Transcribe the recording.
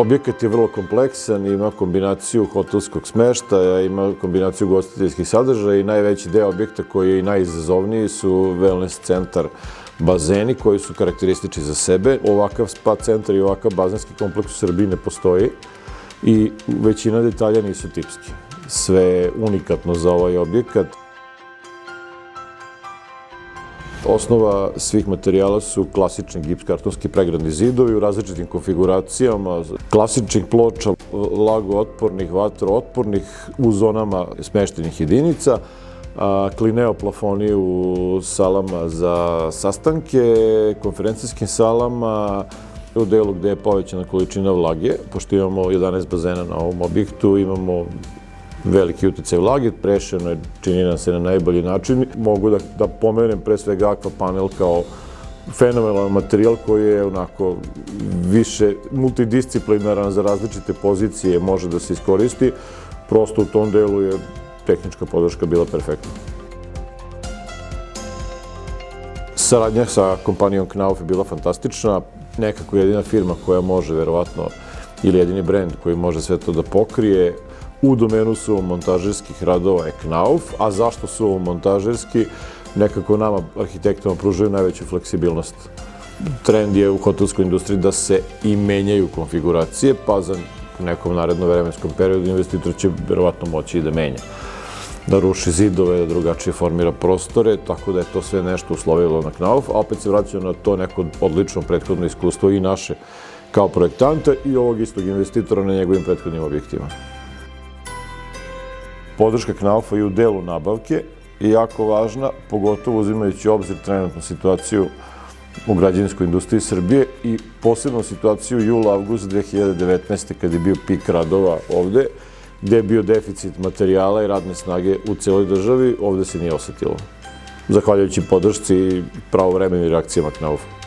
Objekat je vrlo kompleksan, ima kombinaciju hotelskog smeštaja, ima kombinaciju ugostiteljskih sadržaja i najveći deo objekta koji je i najizazovniji su wellness centar, bazeni koji su karakteristični za sebe. Ovakav spa centar i ovakav bazenski kompleks u Srbiji ne postoji i većina detalja nisu tipski. Sve je unikatno za ovaj objekat. Osnova svih materijala su klasični gipskartonski pregradni zidovi u različitim konfiguracijama, klasičnih ploča, lagootpornih, vatrootpornih u zonama smeštenih jedinica, klineo plafoni u salama za sastanke, konferencijskim salama, u delu gde je povećana količina vlage, pošto imamo 11 bazena na ovom objektu, imamo veliki uticaj vlage, prešeno je, čini nam se, na najbolji način. Mogu da pomenem pre svega Aquapanel kao fenomenalan materijal koji je onako više multidisciplinaran za različite pozicije, može da se iskoristi. Prosto u tom delu je tehnička podrška bila perfektna. Saradnja sa kompanijom Knauf je bila fantastična. Nekako jedina firma koja može, verovatno, ili jedini brend koji može sve to da pokrije. U domenu suvomontažerskih radova je Knauf, a zašto suvomontažerski? Nekako nama, arhitektama, pružaju najveću fleksibilnost. Trend je u hotelskoj industriji da se i menjaju konfiguracije, pa za nekom narednom vremenskom periodu investitor će verovatno moći i da menja. Da ruši zidove, da drugačije formira prostore, tako da je to sve nešto uslovilo na Knauf, a opet se vraćaju na to neko odlično prethodno iskustvo i naše kao projektanta i ovog istog investitora na njegovim prethodnim objektima. Podrška Knaufa i u delu nabavke je jako važna, pogotovo uzimajući u obzir trenutnu situaciju u građevinskoj industriji Srbije i posebno situaciju jula-avgust 2019. kad je bio pik radova ovde, gde je bio deficit materijala i radne snage u celoj državi, ovde se nije osetilo. Zahvaljujući podršci i pravovremenim reakcijama Knaufa.